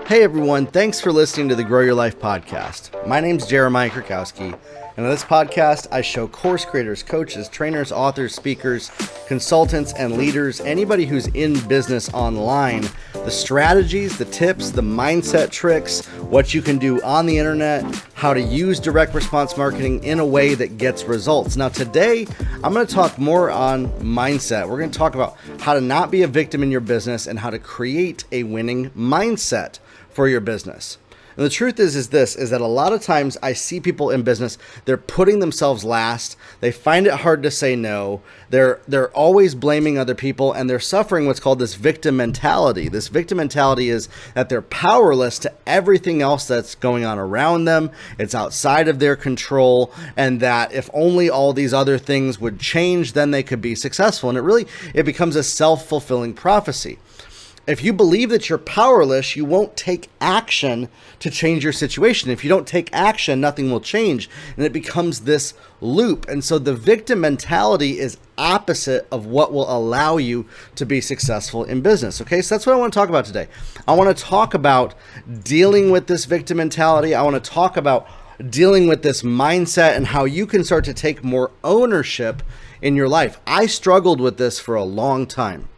Hey everyone, thanks for listening to the Grow Your Life podcast. My name's Jeremiah Krakowski, and on this podcast, I show course creators, coaches, trainers, authors, speakers, consultants, and leaders, anybody who's in business online, the strategies, the tips, the mindset tricks, what you can do on the internet, how to use direct response marketing in a way that gets results. Now today, I'm going to talk more on mindset. We're going to talk about how to not be a victim in your business and how to create a winning mindset for your business. And the truth is that a lot of times I see people in business, they're putting themselves last. They find it hard to say no. They're always blaming other people, and they're suffering what's called this victim mentality. This victim mentality is that they're powerless to everything else that's going on around them. It's outside of their control, and that if only all these other things would change, then they could be successful. And it becomes a self-fulfilling prophecy. If you believe that you're powerless, you won't take action to change your situation. If you don't take action, nothing will change. And it becomes this loop. And so the victim mentality is opposite of what will allow you to be successful in business. Okay, so that's what I want to talk about today. I want to talk about dealing with this victim mentality. I want to talk about dealing with this mindset and how you can start to take more ownership in your life. I struggled with this for a long time,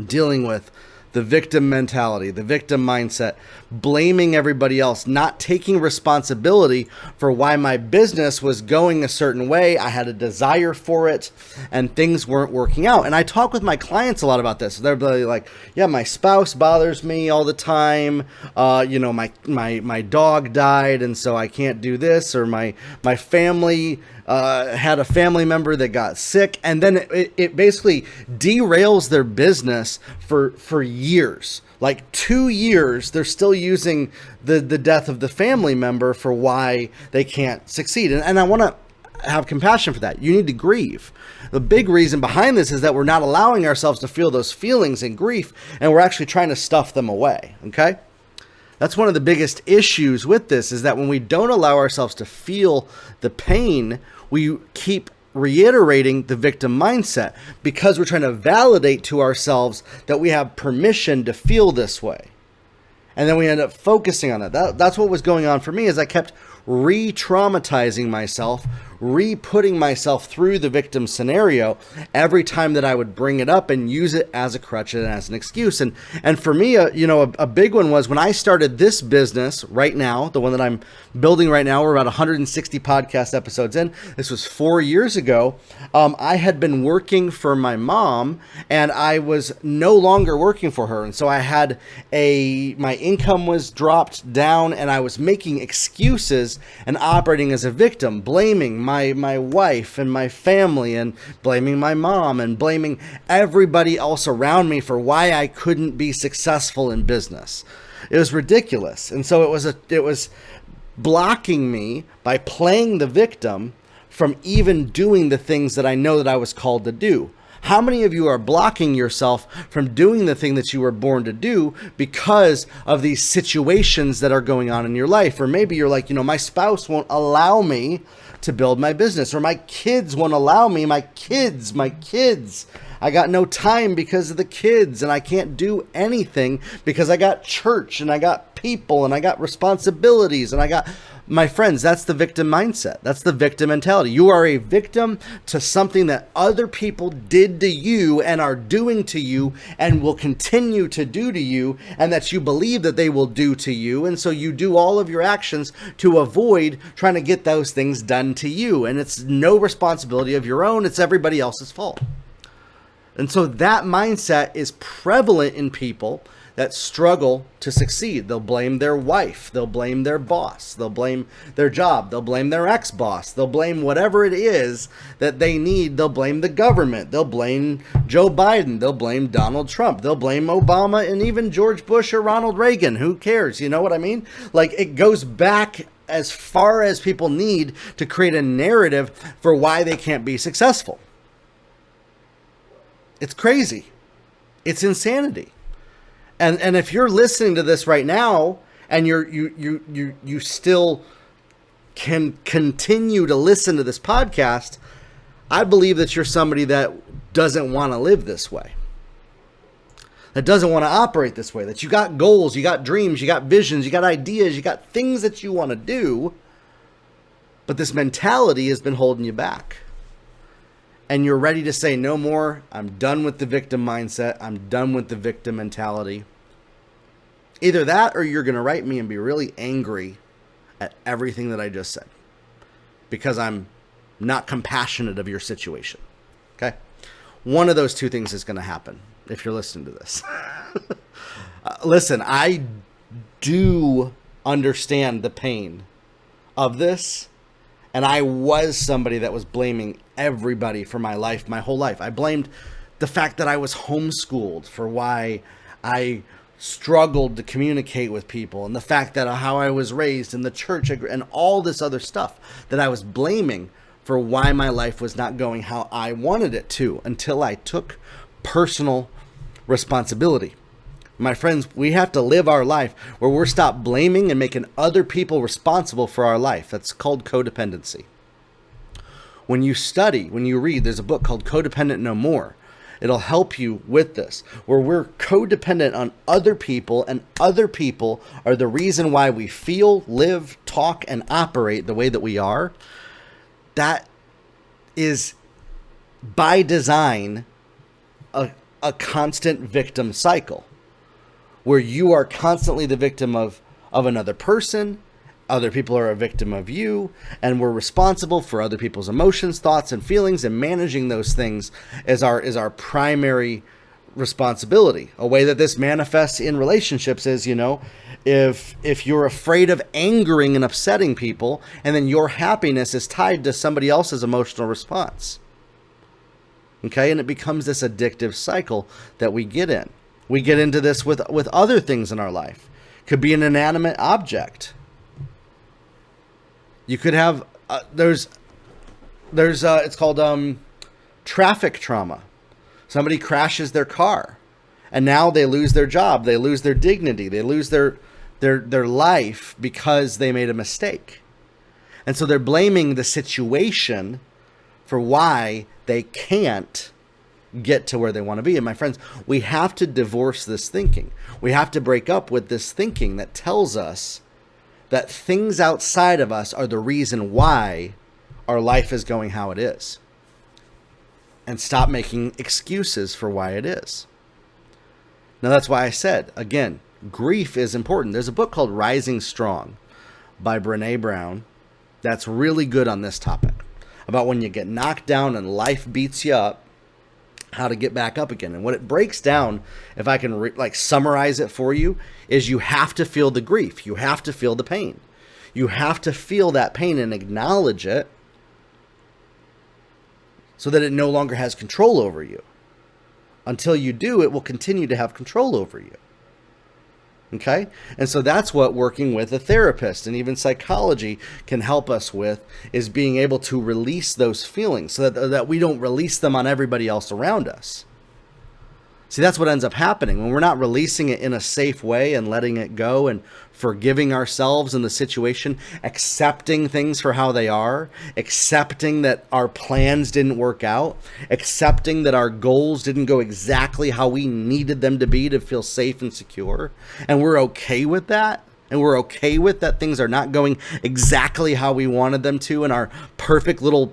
dealing with the victim mentality, the victim mindset, blaming everybody else, not taking responsibility for why my business was going a certain way. I had a desire for it and things weren't working out. And I talk with my clients a lot about this. They're like, yeah, my spouse bothers me all the time. My dog died and so I can't do this, or my family had a family member that got sick, and then it basically derails their business for years. Like 2 years, they're still using the death of the family member for why they can't succeed. And I want to have compassion for that. You need to grieve. The big reason behind this is that we're not allowing ourselves to feel those feelings and grief, and we're actually trying to stuff them away, okay? That's one of the biggest issues with this, is that when we don't allow ourselves to feel the pain, we keep reiterating the victim mindset because we're trying to validate to ourselves that we have permission to feel this way. And then we end up focusing on it. That's what was going on for me, is I kept re-traumatizing myself, re-putting myself through the victim scenario every time that I would bring it up and use it as a crutch and as an excuse. And for me, a big one was when I started this business right now, the one that I'm building right now. We're about 160 podcast episodes in. This was 4 years ago. I had been working for my mom, and I was no longer working for her. And so I had my income was dropped down, and I was making excuses and operating as a victim, blaming my wife and my family, and blaming my mom, and blaming everybody else around me for why I couldn't be successful in business. It was ridiculous. And so it was blocking me by playing the victim from even doing the things that I know that I was called to do. How many of you are blocking yourself from doing the thing that you were born to do because of these situations that are going on in your life? Or maybe you're like, my spouse won't allow me to build my business, or my kids won't allow me. My kids. I got no time because of the kids, and I can't do anything because I got church, and I got people, and I got responsibilities, and I got my friends. That's the victim mindset. That's the victim mentality. You are a victim to something that other people did to you and are doing to you and will continue to do to you, and that you believe that they will do to you. And so you do all of your actions to avoid trying to get those things done to you. And it's no responsibility of your own. It's everybody else's fault. And so that mindset is prevalent in people that struggle to succeed. They'll blame their wife. They'll blame their boss. They'll blame their job. They'll blame their ex-boss. They'll blame whatever it is that they need. They'll blame the government. They'll blame Joe Biden. They'll blame Donald Trump. They'll blame Obama and even George Bush or Ronald Reagan. Who cares? You know what I mean? Like, it goes back as far as people need to create a narrative for why they can't be successful. It's crazy. It's insanity. And if you're listening to this right now and you still can continue to listen to this podcast, I believe that you're somebody that doesn't want to live this way. that doesn't want to operate this way, that you got goals, you got dreams, you got visions, you got ideas, you got things that you want to do, but this mentality has been holding you back. And you're ready to say, no more, I'm done with the victim mindset, I'm done with the victim mentality. Either that or you're going to write me and be really angry at everything that I just said because I'm not compassionate of your situation. Okay? One of those two things is going to happen if you're listening to this. Listen, I do understand the pain of this, and I was somebody that was blaming everybody for my life, my whole life. I blamed the fact that I was homeschooled for why I struggled to communicate with people, and the fact that how I was raised in the church and all this other stuff that I was blaming for why my life was not going how I wanted it to, until I took personal responsibility. My friends, we have to live our life where we're stop blaming and making other people responsible for our life. That's called codependency. When you study, when you read, there's a book called Codependent No More. It'll help you with this, where we're codependent on other people, and other people are the reason why we feel, live, talk, and operate the way that we are. That is, by design, a constant victim cycle, where you are constantly the victim of another person. Other people are a victim of you, and we're responsible for other people's emotions, thoughts, and feelings, and managing those things is our primary responsibility. A way that this manifests in relationships is, if you're afraid of angering and upsetting people, and then your happiness is tied to somebody else's emotional response. Okay, and it becomes this addictive cycle that we get in. We get into this with other things in our life. Could be an inanimate object. You could have, it's called traffic trauma. Somebody crashes their car, and now they lose their job, they lose their dignity, they lose their life because they made a mistake. And so they're blaming the situation for why they can't get to where they want to be. And my friends, we have to divorce this thinking. We have to break up with this thinking that tells us that things outside of us are the reason why our life is going how it is. And stop making excuses for why it is. Now, that's why I said, again, grief is important. There's a book called Rising Strong by Brené Brown that's really good on this topic, about when you get knocked down and life beats you up, how to get back up again. And what it breaks down, if I can summarize it for you, is you have to feel the grief. You have to feel the pain. You have to feel that pain and acknowledge it so that it no longer has control over you. Until you do, it will continue to have control over you. Okay? And so that's what working with a therapist and even psychology can help us with, is being able to release those feelings so that we don't release them on everybody else around us. See, that's what ends up happening when we're not releasing it in a safe way and letting it go and forgiving ourselves in the situation, accepting things for how they are, accepting that our plans didn't work out, accepting that our goals didn't go exactly how we needed them to be to feel safe and secure. And we're okay with that. And we're okay with that things are not going exactly how we wanted them to in our perfect little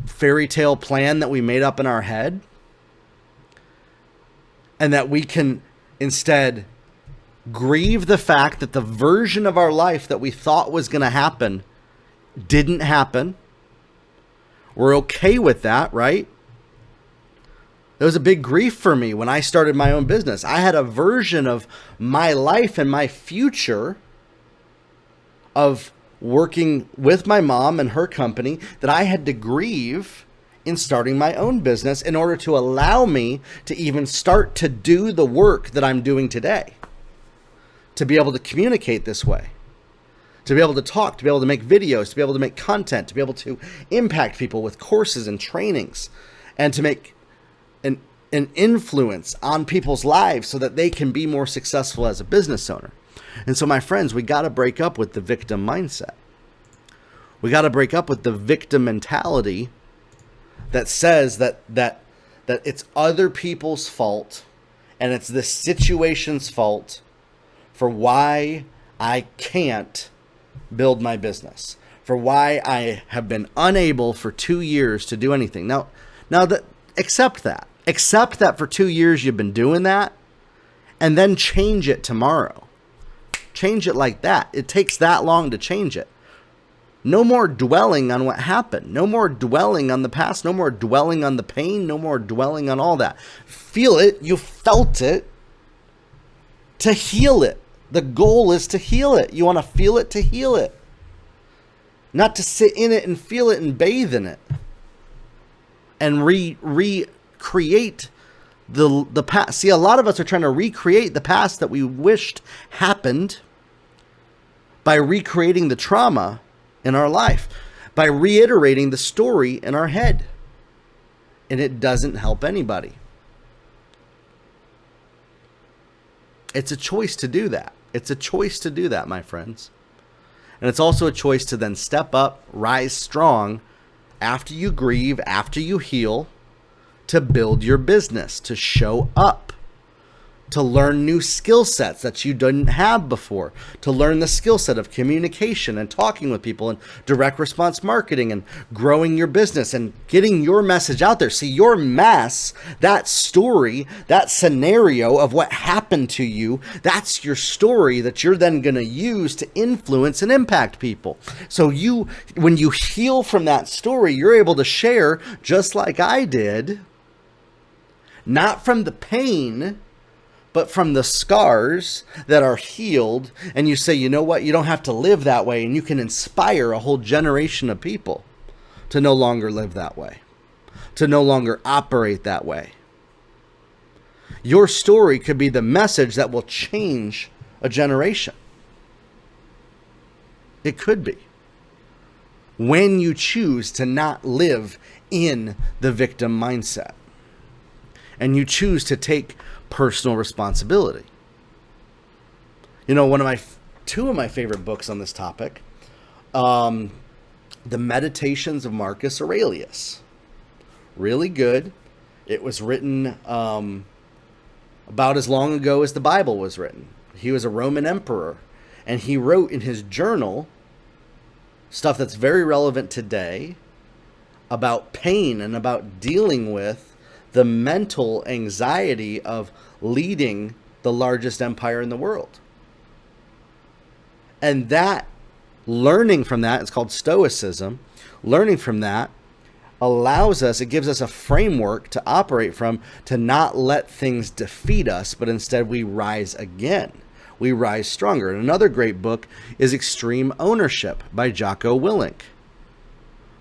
fairy tale plan that we made up in our head. And that we can instead grieve the fact that the version of our life that we thought was going to happen didn't happen. We're okay with that, right? It was a big grief for me when I started my own business. I had a version of my life and my future of working with my mom and her company that I had to grieve in starting my own business in order to allow me to even start to do the work that I'm doing today. To be able to communicate this way. To be able to talk, to be able to make videos, to be able to make content, to be able to impact people with courses and trainings, and to make an influence on people's lives so that they can be more successful as a business owner. And so, my friends, we got to break up with the victim mindset. We got to break up with the victim mentality that says that it's other people's fault And it's the situation's fault for why I can't build my business, for why I have been unable for 2 years to do anything. Now accept that. Accept that for 2 years you've been doing that, and then change it tomorrow. Change it like that. It takes that long to change it. No more dwelling on what happened. No more dwelling on the past. No more dwelling on the pain. No more dwelling on all that. Feel it. You felt it. To heal it. The goal is to heal it. You want to feel it to heal it. Not to sit in it and feel it and bathe in it. And recreate the past. See, a lot of us are trying to recreate the past that we wished happened by recreating the trauma in our life, by reiterating the story in our head. And it doesn't help anybody. It's a choice to do that. It's a choice to do that, my friends. And it's also a choice to then step up, rise strong after you grieve, after you heal, to build your business, to show up, to learn new skill sets that you didn't have before, to learn the skill set of communication and talking with people and direct response marketing and growing your business and getting your message out there. See, your mess, that story, that scenario of what happened to you, that's your story that you're then going to use to influence and impact people. So when you heal from that story, you're able to share just like I did, not from the pain, but from the scars that are healed. And you say, you know what? You don't have to live that way. And you can inspire a whole generation of people to no longer live that way, to no longer operate that way. Your story could be the message that will change a generation. It could be. When you choose to not live in the victim mindset and you choose to take personal responsibility. You know, two of my favorite books on this topic, The Meditations of Marcus Aurelius. Really good. It was written about as long ago as the Bible was written. He was a Roman emperor, and he wrote in his journal stuff that's very relevant today about pain and about dealing with the mental anxiety of leading the largest empire in the world. And that, learning from that, it's called Stoicism, learning from that allows us, it gives us a framework to operate from, to not let things defeat us, but instead we rise again. We rise stronger. And another great book is Extreme Ownership by Jocko Willink.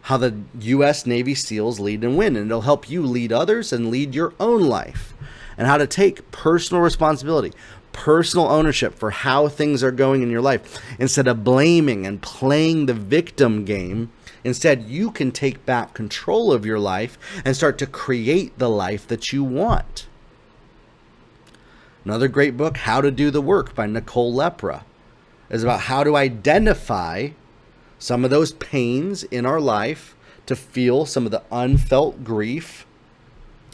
How the U.S. Navy SEALs lead and win. And it'll help you lead others and lead your own life. And how to take personal responsibility, personal ownership for how things are going in your life. Instead of blaming and playing the victim game, instead you can take back control of your life and start to create the life that you want. Another great book, How to Do the Work by Nicole Lepra, is about how to identify some of those pains in our life, to feel some of the unfelt grief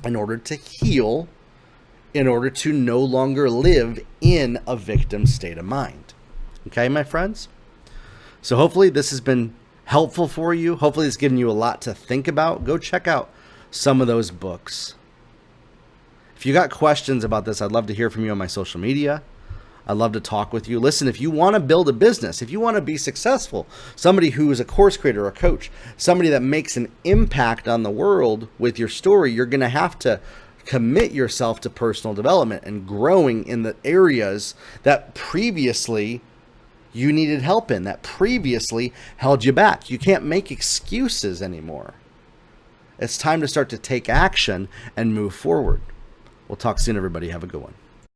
in order to heal, in order to no longer live in a victim state of mind. Okay, my friends? So hopefully this has been helpful for you. Hopefully it's given you a lot to think about. Go check out some of those books. If you got questions about this, I'd love to hear from you on my social media. I'd love to talk with you. Listen, if you want to build a business, if you want to be successful, somebody who is a course creator, a coach, somebody that makes an impact on the world with your story, you're going to have to commit yourself to personal development and growing in the areas that previously you needed help in, that previously held you back. You can't make excuses anymore. It's time to start to take action and move forward. We'll talk soon, everybody. Have a good one.